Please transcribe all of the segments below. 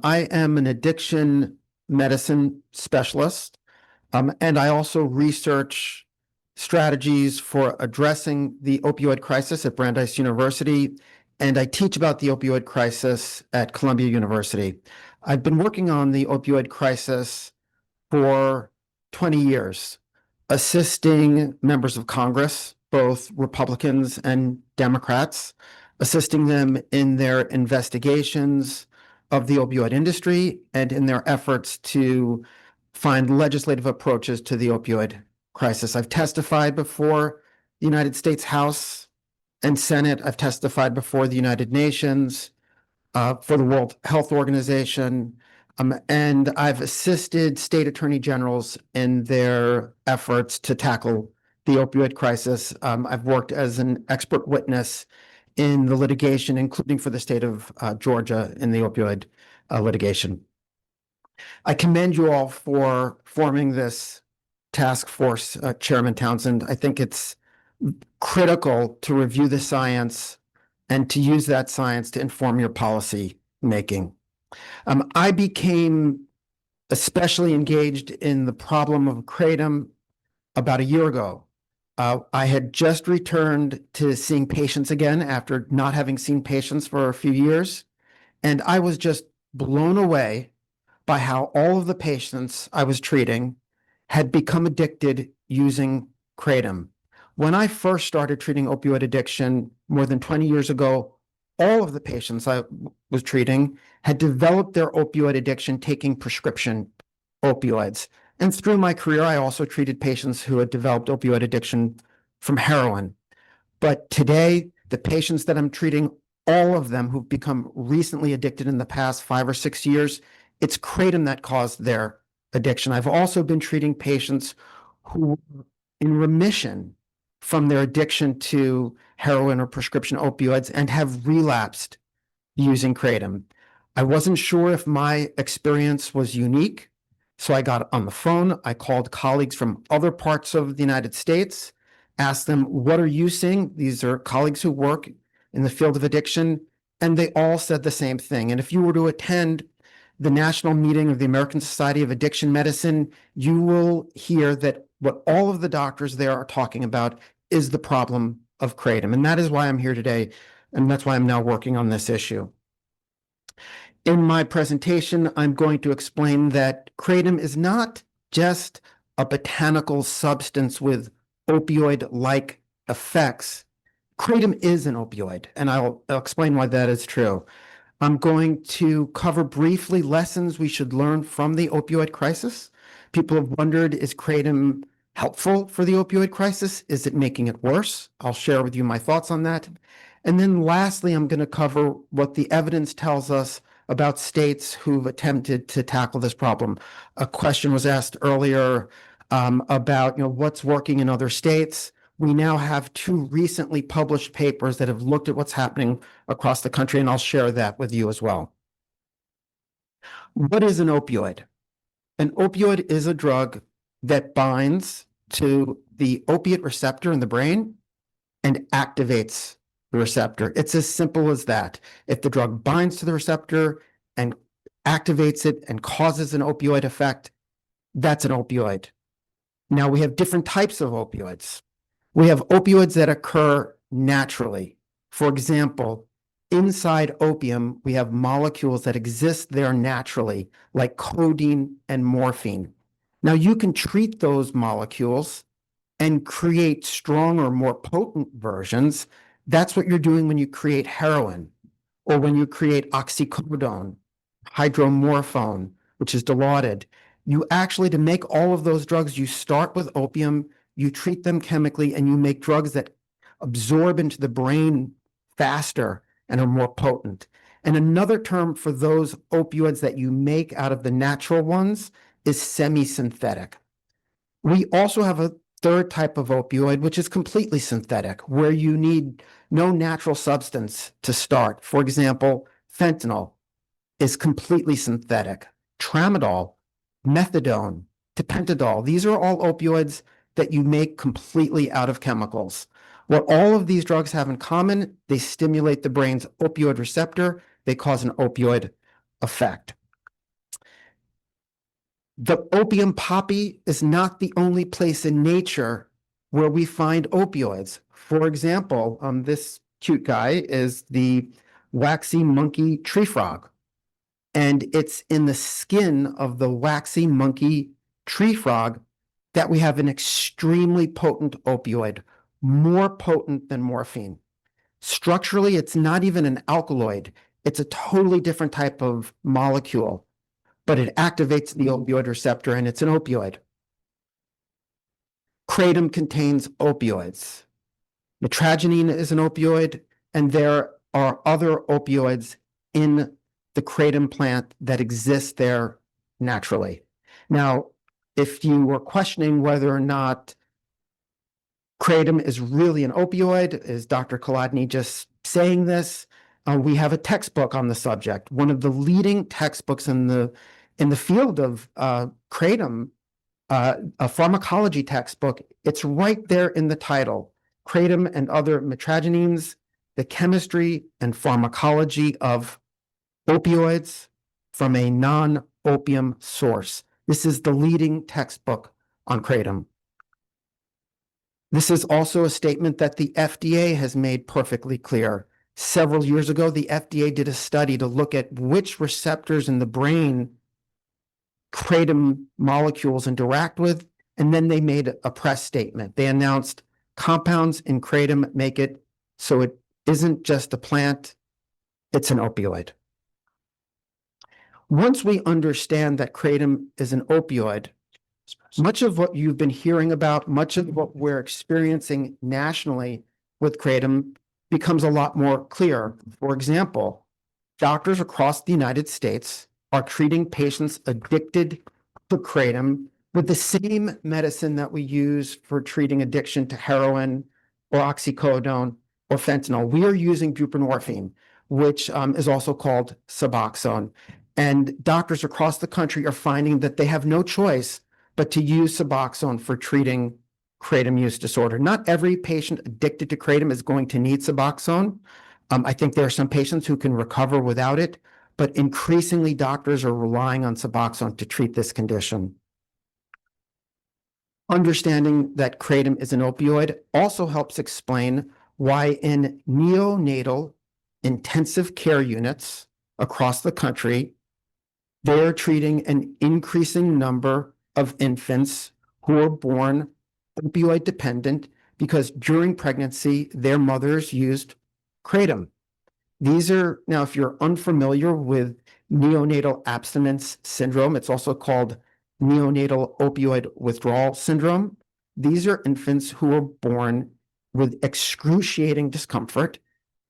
I am an addiction medicine specialist, and I also research strategies for addressing the opioid crisis at Brandeis University, and I teach about the opioid crisis at Columbia University. I've been working on the opioid crisis for 20 years, assisting members of Congress, both Republicans and Democrats, assisting them in their investigations of the opioid industry and in their efforts to find legislative approaches to the opioid crisis. I've testified before the United States House and Senate. I've testified before the United Nations, for the World Health Organization, and I've assisted state attorney generals in their efforts to tackle the opioid crisis. I've worked as an expert witness in the litigation, including for the state of Georgia in the opioid litigation. I commend you all for forming this task force, Chairman Townsend. I think it's critical to review the science and to use that science to inform your policy making. I became especially engaged in the problem of Kratom about a year ago. I had just returned to seeing patients again after not having seen patients for a few years, and I was just blown away by how all of the patients I was treating had become addicted using Kratom. When I first started treating opioid addiction more than 20 years ago, all of the patients I was treating had developed their opioid addiction taking prescription opioids. And through my career, I also treated patients who had developed opioid addiction from heroin. But today, the patients that I'm treating, all of them who've become recently addicted in the past 5 or 6 years, it's Kratom that caused their addiction. I've also been treating patients who were in remission from their addiction to heroin or prescription opioids and have relapsed using Kratom. I wasn't sure if my experience was unique, so I got on the phone. I called colleagues from other parts of the United States, asked them, what are you seeing? These are colleagues who work in the field of addiction, and they all said the same thing. And if you were to attend the national meeting of the American Society of Addiction Medicine, you will hear that what all of the doctors there are talking about is the problem of Kratom. And that is why I'm here today, and that's why I'm now working on this issue. In my presentation, I'm going to explain that Kratom is not just a botanical substance with opioid-like effects. Kratom is an opioid, and I'll explain why that is true. I'm going to cover briefly lessons we should learn from the opioid crisis. People have wondered, is Kratom helpful for the opioid crisis? Is it making it worse? I'll share with you my thoughts on that. And then lastly, I'm going to cover what the evidence tells us about states who've attempted to tackle this problem. A question was asked earlier about what's working in other states. We now have 2 recently published papers that have looked at what's happening across the country, and I'll share that with you as well. What is an opioid? An opioid is a drug that binds to the opiate receptor in the brain and activates the receptor. It's as simple as that. If the drug binds to the receptor and activates it and causes an opioid effect, that's an opioid. Now, we have different types of opioids. We have opioids that occur naturally. For example, inside opium, we have molecules that exist there naturally, like codeine and morphine. Now, you can treat those molecules and create stronger, more potent versions. That's what you're doing when you create heroin, or when you create oxycodone, hydromorphone, which is Dilaudid. You actually, to make all of those drugs, you start with opium, you treat them chemically, and you make drugs that absorb into the brain faster and are more potent. And another term for those opioids that you make out of the natural ones is semi-synthetic. We also have a third type of opioid, which is completely synthetic, where you need no natural substance to start. For example, fentanyl is completely synthetic. Tramadol, methadone, tapentadol, these are all opioids that you make completely out of chemicals. What all of these drugs have in common, they stimulate the brain's opioid receptor, they cause an opioid effect. The opium poppy is not the only place in nature where we find opioids. For example, this cute guy is the waxy monkey tree frog, and it's in the skin of the waxy monkey tree frog that we have an extremely potent opioid, more potent than morphine. Structurally, it's not even an alkaloid. It's a totally different type of molecule, but it activates the opioid receptor and it's an opioid. Kratom contains opioids. Mitragynine is an opioid, and there are other opioids in the kratom plant that exist there naturally. Now, if you were questioning whether or not kratom is really an opioid, is Dr. Kolodny just saying this? We have a textbook on the subject. One of the leading textbooks in the field of kratom, a pharmacology textbook. It's right there in the title: Kratom and Other Mitragynines, the Chemistry and Pharmacology of Opioids from a Non-Opium Source. This is the leading textbook on kratom. This is also a statement that the FDA has made perfectly clear. Several years ago, the FDA did a study to look at which receptors in the brain kratom molecules interact with, and then they made a press statement. They announced compounds in kratom make it so it isn't just a plant, it's an opioid. Once we understand that kratom is an opioid, much of what you've been hearing about, much of what we're experiencing nationally with kratom becomes a lot more clear. For example, doctors across the United States are treating patients addicted to kratom with the same medicine that we use for treating addiction to heroin or oxycodone or fentanyl. We are using buprenorphine, which is also called Suboxone. And doctors across the country are finding that they have no choice but to use Suboxone for treating kratom use disorder. Not every patient addicted to kratom is going to need Suboxone. I think there are some patients who can recover without it, but increasingly doctors are relying on Suboxone to treat this condition. Understanding that kratom is an opioid also helps explain why in neonatal intensive care units across the country, they're treating an increasing number of infants who are born opioid dependent because during pregnancy, their mothers used kratom. These are, now, if you're unfamiliar with neonatal abstinence syndrome, it's also called neonatal opioid withdrawal syndrome. These are infants who are born with excruciating discomfort.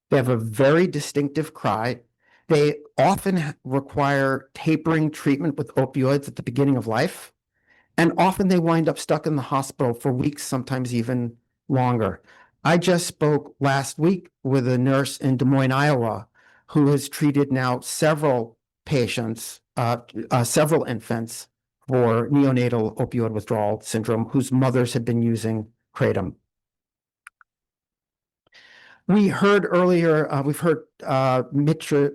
They have a very distinctive cry. They often require tapering treatment with opioids at the beginning of life. And often they wind up stuck in the hospital for weeks, sometimes even longer. I just spoke last week with a nurse in Des Moines, Iowa, who has treated now several patients, several infants for neonatal opioid withdrawal syndrome whose mothers had been using kratom. We heard earlier, we've heard mitragynine,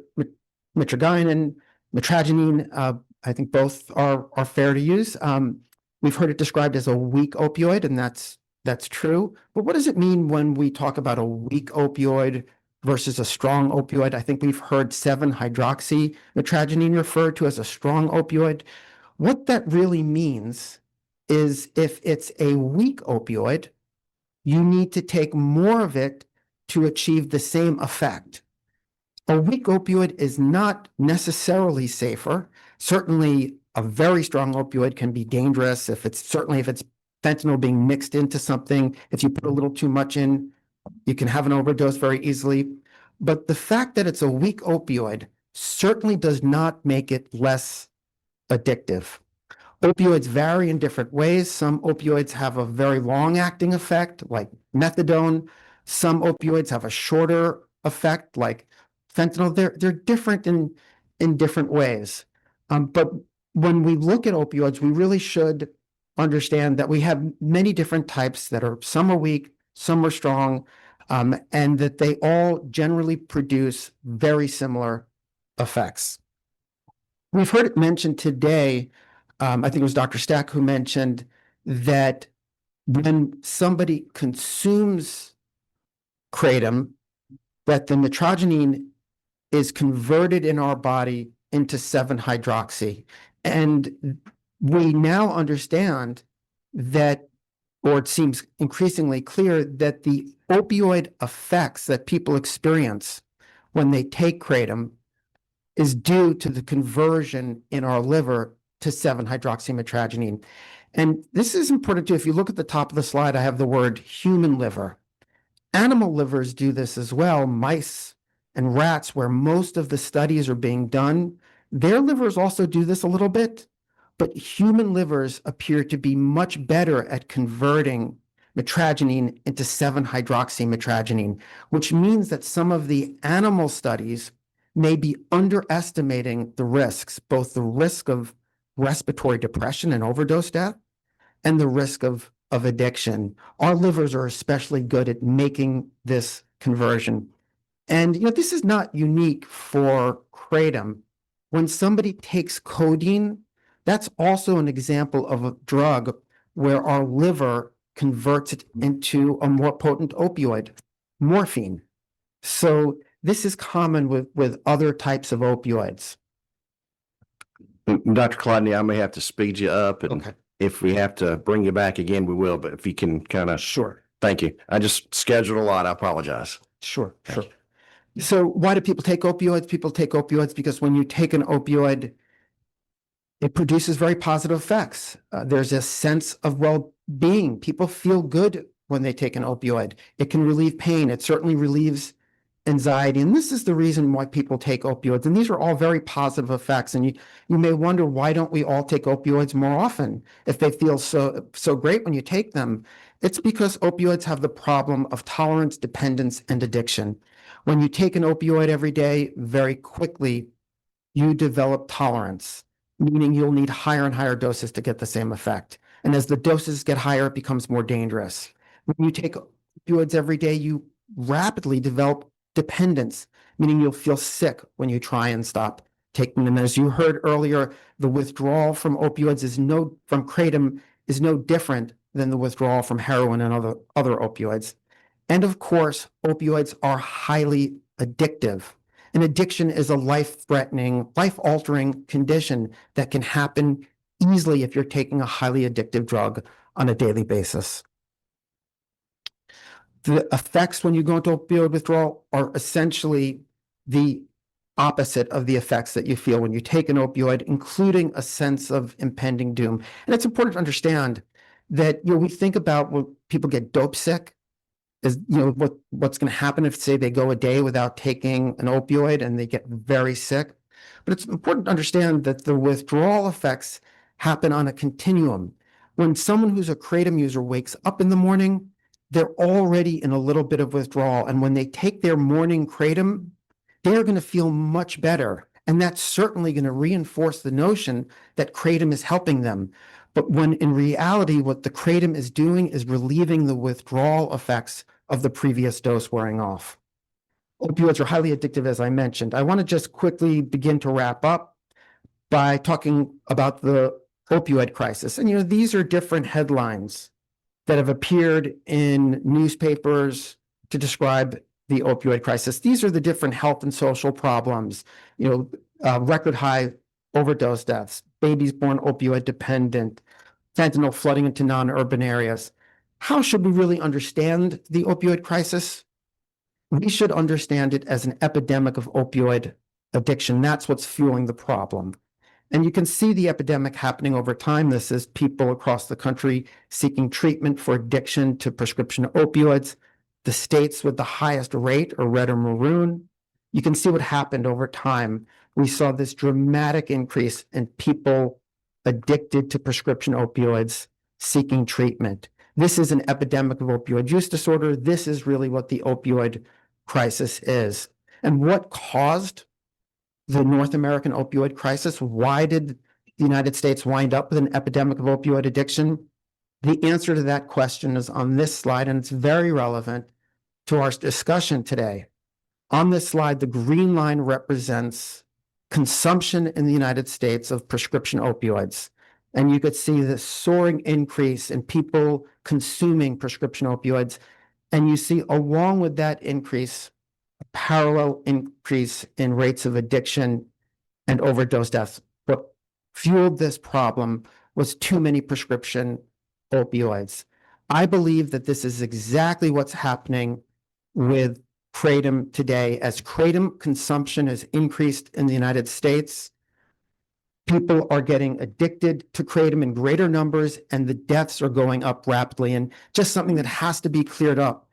mitragynine. I think both are fair to use. We've heard it described as a weak opioid, and that's true. But what does it mean when we talk about a weak opioid versus a strong opioid? I think we've heard 7-hydroxymitragynine referred to as a strong opioid. What that really means is if it's a weak opioid, you need to take more of it to achieve the same effect. A weak opioid is not necessarily safer. Certainly, a very strong opioid can be dangerous if it's fentanyl being mixed into something. If you put a little too much in, you can have an overdose very easily. But the fact that it's a weak opioid certainly does not make it less addictive. Opioids vary in different ways. Some opioids have a very long-acting effect, like methadone. Some opioids have a shorter effect, like fentanyl. They're different in different ways. But when we look at opioids, we really should understand that we have many different types some are weak, some are strong, and that they all generally produce very similar effects. We've heard it mentioned today, I think it was Dr. Stack who mentioned that when somebody consumes kratom, that the nitrogenine is converted in our body into 7-hydroxy. And we now understand that, or it seems increasingly clear, that the opioid effects that people experience when they take kratom is due to the conversion in our liver to 7-hydroxymetragenine. And this is important too. If you look at the top of the slide, I have the word human liver. Animal livers do this as well. Mice and rats, where most of the studies are being done, their livers also do this a little bit, but human livers appear to be much better at converting metragenine into 7-hydroxymetragenine, which means that some of the animal studies may be underestimating the risks, both the risk of respiratory depression and overdose death, and the risk of addiction. Our livers are especially good at making this conversion. And this is not unique for kratom. When somebody takes codeine, that's also an example of a drug where our liver converts it into a more potent opioid, morphine. So this is common with other types of opioids. Dr. Kolodny, I may have to speed you up, and Okay. if we have to bring you back again, we will. But if you can kind of. Sure. Thank you. I just scheduled a lot. I apologize. Sure. So why do people take opioids? People take opioids because when you take an opioid, it produces very positive effects. There's a sense of well-being. People feel good when they take an opioid. It can relieve pain. It certainly relieves anxiety. And this is the reason why people take opioids. And these are all very positive effects. And you may wonder, why don't we all take opioids more often if they feel so great when you take them? It's because opioids have the problem of tolerance, dependence, and addiction. When you take an opioid every day, very quickly, you develop tolerance, meaning you'll need higher and higher doses to get the same effect. And as the doses get higher, it becomes more dangerous. When you take opioids every day, you rapidly develop dependence, meaning you'll feel sick when you try and stop taking them. As you heard earlier, the withdrawal from opioids from kratom is no different than the withdrawal from heroin and other opioids. And of course, opioids are highly addictive. An addiction is a life-threatening, life-altering condition that can happen easily if you're taking a highly addictive drug on a daily basis. The effects when you go into opioid withdrawal are essentially the opposite of the effects that you feel when you take an opioid, including a sense of impending doom. And it's important to understand that we think about when people get dope sick, is what's going to happen if, say, they go a day without taking an opioid and they get very sick. But it's important to understand that the withdrawal effects happen on a continuum. When someone who's a kratom user wakes up in the morning, they're already in a little bit of withdrawal. And when they take their morning kratom, they're going to feel much better. And that's certainly going to reinforce the notion that kratom is helping them. But when in reality, what the kratom is doing is relieving the withdrawal effects of the previous dose wearing off. Opioids are highly addictive, as I mentioned. I want to just quickly begin to wrap up by talking about the opioid crisis. And, these are different headlines that have appeared in newspapers to describe the opioid crisis. These are the different health and social problems, record high overdose deaths, babies born opioid dependent, fentanyl flooding into non-urban areas. How should we really understand the opioid crisis? We should understand it as an epidemic of opioid addiction. That's what's fueling the problem. And you can see the epidemic happening over time. This is people across the country seeking treatment for addiction to prescription opioids. The states with the highest rate are red or maroon. You can see what happened over time. We saw this dramatic increase in people addicted to prescription opioids seeking treatment. This is an epidemic of opioid use disorder. This is really what the opioid crisis is. And what caused the North American opioid crisis? Why did the United States wind up with an epidemic of opioid addiction? The answer to that question is on this slide, and it's very relevant to our discussion today. On this slide, the green line represents consumption in the United States of prescription opioids. And you could see the soaring increase in people consuming prescription opioids. And you see, along with that increase, a parallel increase in rates of addiction and overdose deaths. What fueled this problem was too many prescription opioids. I believe that this is exactly what's happening with Kratom today. As Kratom consumption has increased in the United States, people are getting addicted to Kratom in greater numbers, and the deaths are going up rapidly. And just something that has to be cleared up.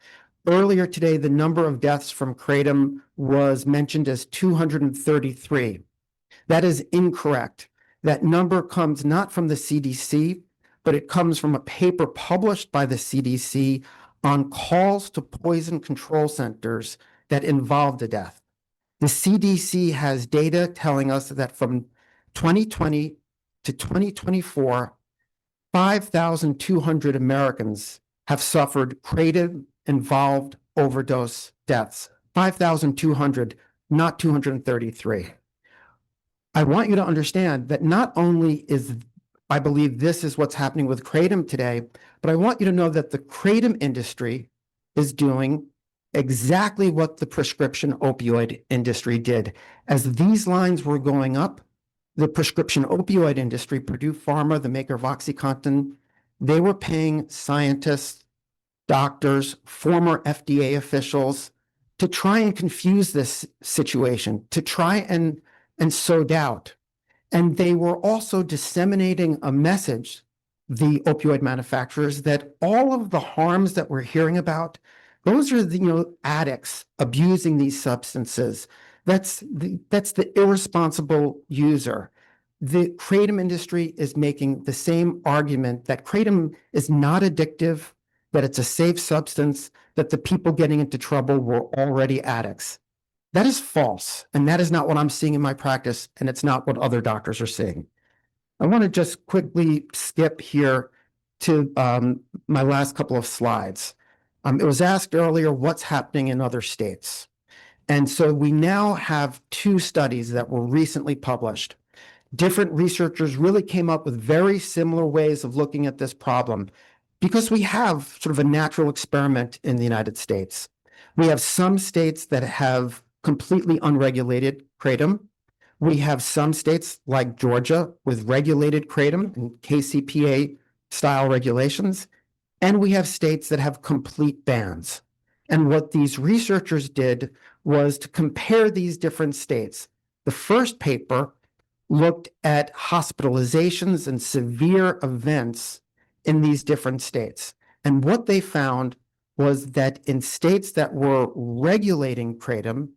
Earlier today, the number of deaths from Kratom was mentioned as 233. That is incorrect. That number comes not from the CDC, but it comes from a paper published by the CDC on calls to poison control centers that involved a death. The CDC has data telling us that from 2020 to 2024, 5,200 Americans have suffered Kratom-involved overdose deaths. 5,200, not 233. I want you to understand that not only is, I believe this is what's happening with Kratom today, but I want you to know that the Kratom industry is doing exactly what the prescription opioid industry did. As these lines were going up, the prescription opioid industry, Purdue Pharma, the maker of OxyContin, they were paying scientists, doctors, former FDA officials to try and confuse this situation, to try and sow doubt. And they were also disseminating a message, the opioid manufacturers, that all of the harms that we're hearing about, those are the addicts abusing these substances. That's the irresponsible user. The Kratom industry is making the same argument that Kratom is not addictive, that it's a safe substance, that the people getting into trouble were already addicts. That is false, and that is not what I'm seeing in my practice, and it's not what other doctors are seeing. I want to just quickly skip here to my last couple of slides. It was asked earlier, what's happening in other states? And so we now have two studies that were recently published. Different researchers really came up with very similar ways of looking at this problem because we have sort of a natural experiment in the United States. We have some states that have completely unregulated Kratom. We have some states like Georgia with regulated Kratom and KCPA style regulations. And we have states that have complete bans. And what these researchers did was to compare these different states. The first paper looked at hospitalizations and severe events in these different states. And what they found was that in states that were regulating Kratom,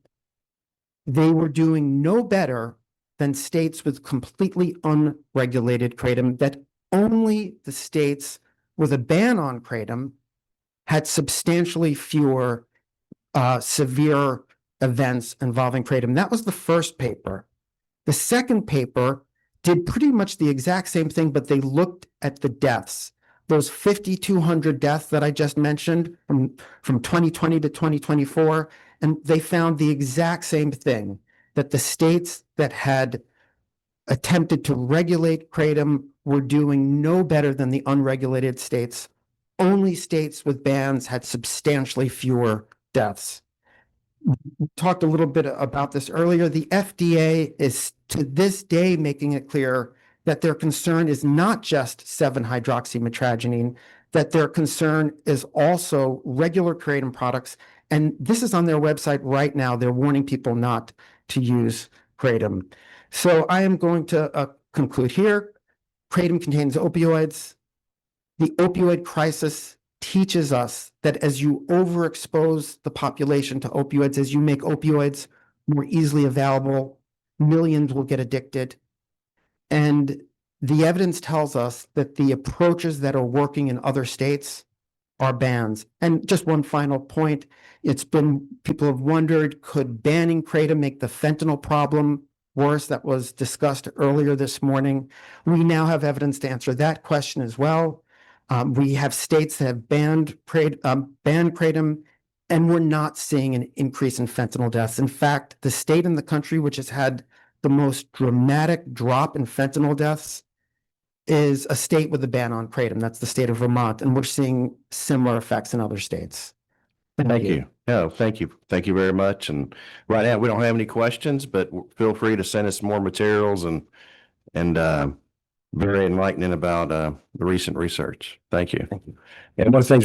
they were doing no better than states with completely unregulated Kratom, that only the states with a ban on Kratom had substantially fewer severe events involving Kratom. That was the first paper. The second paper did pretty much the exact same thing, but they looked at the deaths. Those 5,200 deaths that I just mentioned from 2020 to 2024, and they found the exact same thing, that the states that had attempted to regulate Kratom were doing no better than the unregulated states. Only states with bans had substantially fewer deaths. We talked a little bit about this earlier. The FDA is to this day making it clear that their concern is not just 7-hydroxymetragenine, that their concern is also regular Kratom products. And this is on their website right now. They're warning people not to use Kratom. So I am going to conclude here. Kratom contains opioids. The opioid crisis teaches us that as you overexpose the population to opioids, as you make opioids more easily available, millions will get addicted. And the evidence tells us that the approaches that are working in other states are bans. And just one final point, people have wondered, could banning Kratom make the fentanyl problem worse? That was discussed earlier this morning. We now have evidence to answer that question as well. We have states that have banned Kratom, and we're not seeing an increase in fentanyl deaths. In fact, the state in the country which has had the most dramatic drop in fentanyl deaths is a state with a ban on kratom. That's the state of Vermont, and we're seeing similar effects in other states. Thank you. No, thank you. Thank you very much. And right now, we don't have any questions, but feel free to send us more materials and very enlightening about the recent research. Thank you. And one of the things